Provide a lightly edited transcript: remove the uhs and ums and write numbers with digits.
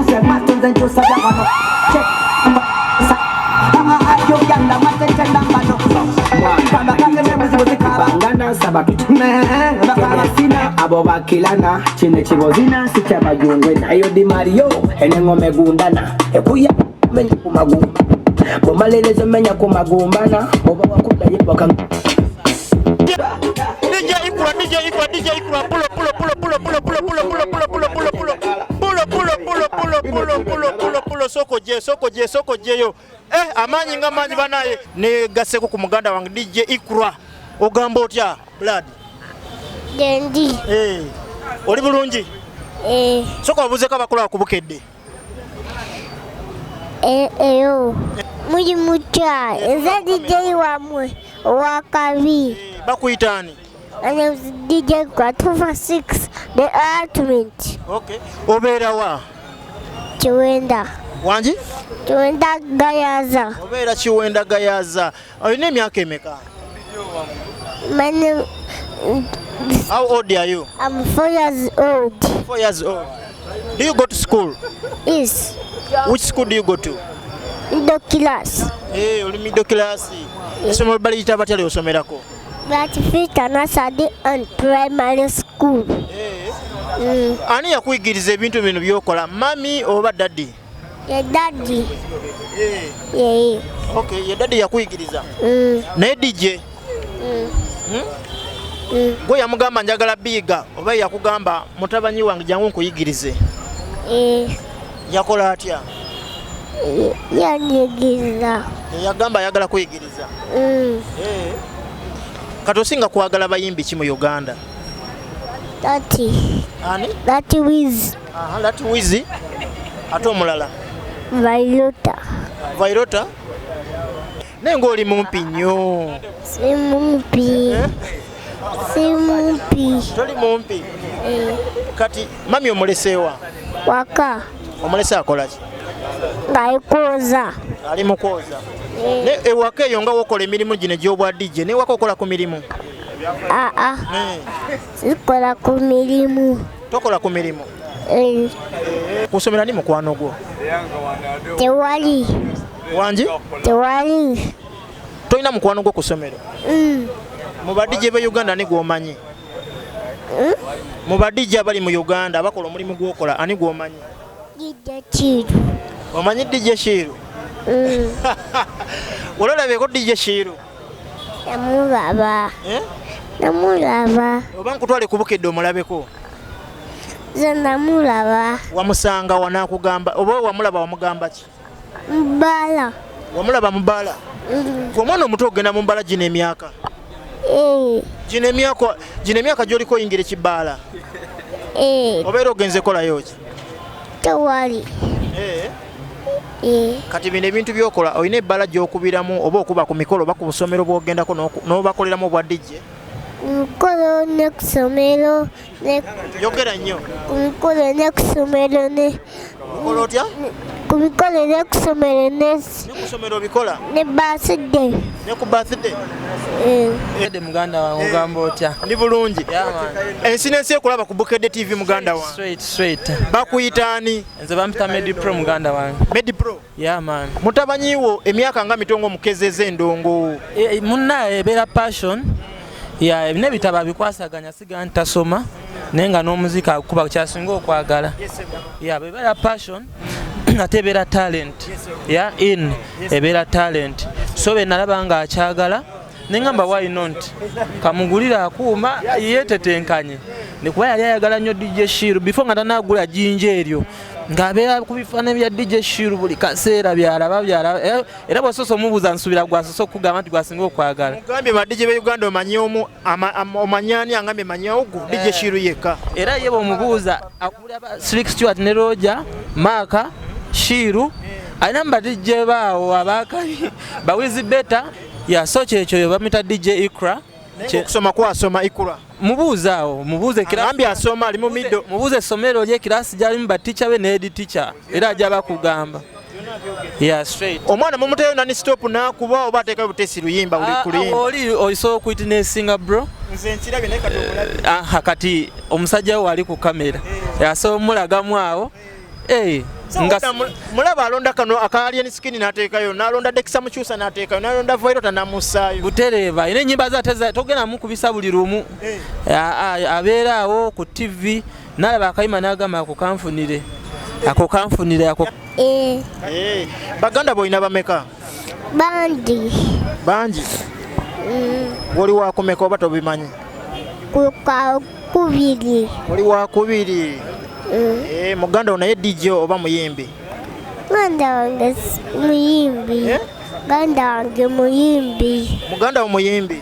se matunze njusa ya mano UGANDA matete nambano kama kage nemuzi buzikaba ngana sabatu bakaba sina abo bakilana chine chibozina sikyabajungwe nayo di Mario enengome gundana ekuya menya kumagumba bomalelezo menya kumagumbana oba wakudaye baka DJ Icra pulo soko jeyo amanyi nga manyi banaye ne gaseko ku muganda wange DJ Icra ogamba otya blood Dendi oli bulungi soko wabuze ka bakola ku Bukedde yo muri mutya eza DJ wamwe wakabi bakuyitani and it was DJ Icra 246 the ultimate. Okay obera wa Chiwenda wanji Chiwenda gayaza obera Chiwenda gayaza oyine emyaka emeka my name how old are you I'm 4 years old. 4 years old. Do you go to school? Yes. Which school do you go to? Middle class. Oli middle class. Esomero baliyita batya lyosomerako? Latifita nursery and primary school. Ani yakuyigiriza ebintu bino byokola, mami oba daddy? Your daddy. Yeah. Okay, your daddy yakuyigiriza. Naye DJ. Gwe yamugamba njagala biga oba yakugamba mutabanyi wange jangu nkuyigirize? Yakola atya? Yanyigiriza. Yagamba yagala kuyigiriza. Kati osinga kwagala bayimbi ki mu Uganda? Tati. Ani? Tati Wiz. Tati Wiz. Ate omulala? Vairota? Nengo oli mumpi nnyo. Si mumpi. Toli mumpi? Kati mami omulesewa? Waka. Omulese akola ki? Ngaikoza. Ali mukoza. Ne ewaka eyo nga wokola emirimu gino gy'obwa DJ ne waka okola ku mirimu? Sikola ku mirimu. Tokola ku mirimu? Kusomera ni mukwano gwo? Tewali. Wanji? Tewali. Toyina mukwano gwo ku ssomero? Mu ba DJ be Uganda ni gwomanyi? Mu ba DJ abali mu Uganda abakola omulimu gwokola ani gwomanyi? DJ Shiru. Omanyi DJ Shiru? Ololabeko DJ Shiru? Namulaba. Namulaba. Oba nkutwale ku Bukedde omulabeko? Ze namulaba. Wamusanga wanakugamba oba wamulaba wamugamba ki? Mbala. Wamulaba mubala? Omwana omuto ogenda mu mbala gino emyaka? Gino emyaka gy'oliko oyingira ekibaala? Obeera ogenze kolayo ki? Tewali. Kati bino ebintu byokola olina ebbala gy'okubiramu oba okuba ku mikolo oba ku busomero bw'ogendako n'obakoleramu obwa DJ? Mikolo ne kusomero ne yogera nnyo. Ku mikolo ne kusomero ne okola otya? Ku mikolo ne kusomero ne kusomero bikola? Ne birthday. Ne ku birthday? Bukedde muganda wange ogamba otya? Ndi bulungi. Ensi n'ensi ekulaba ku Bukedde TV muganda wange. Straight. Bakuyitaani? Nze bampita Medipro muganda wange. Medipro? Yeah man. Mutabanyiwo emyaka nga mitongo mukezeze endongo. Munnaye ebeera passion. Ya nebitaba bikwasaganya siga ntasoma nenga n'omuziki akuba kyasinga okwagala. Ya bebeera passion ate ebeera talent. Ya ebeera talent. So be nalaba nga akyagala nengamba why not kamugulira akuuma yetetenkanye nekuba yali ayagala nnyo DJ Shiru before nga tanagula jinja eryo ng'abeera ku bifaananyi bya DJ Shiru buli kaseera byalaba era bw'osoose omubuuza nsubira gwasose okugamba nti gwasinga okwagala. Mugambye ba DJ be Uganda omanyani angambye manyi ogu DJ Shiru yekka. Era ye bw'omubuuza akulaba Slick Stewart ne Roger Maka Shiru alina mu DJ baawo abaakali bawizi beta so kyekyo bamita DJ Icra. Kusoma kwasoma Icra. Mubuuze kirasi. Ambya asoma ali mu middle. Mubuuze essomero lye kirasi gyalimu ba teacher be ne head teacher. Era ajja bakugamba. Straight. Omwana mumuteyo nani stop nakuba oba ateeka butesi luyimba uli kulimba. Oli oyinza witnessinga bro. Nze nkirabye naye kati omulabe. Kati omusajja we ali ku kamera. So mulagamu awo. mulaba alonda kano akalien skin n'ateekayo n'alonda Dekisa Mukyusa n'ateekayo n'alonda Voirota n'amussaayo butereeva ine ennyimba zaate togenda mukubisa buli lumu abeera awo ku TV n'alaba akayima n'agamba ako kanfunire ako baganda boyina bameka bangi woli wakumeka oba tobimanyi oli wakubiri muganda wo naye DJ oba muyimbi muganda wange muyimbi muganda wo muyimbi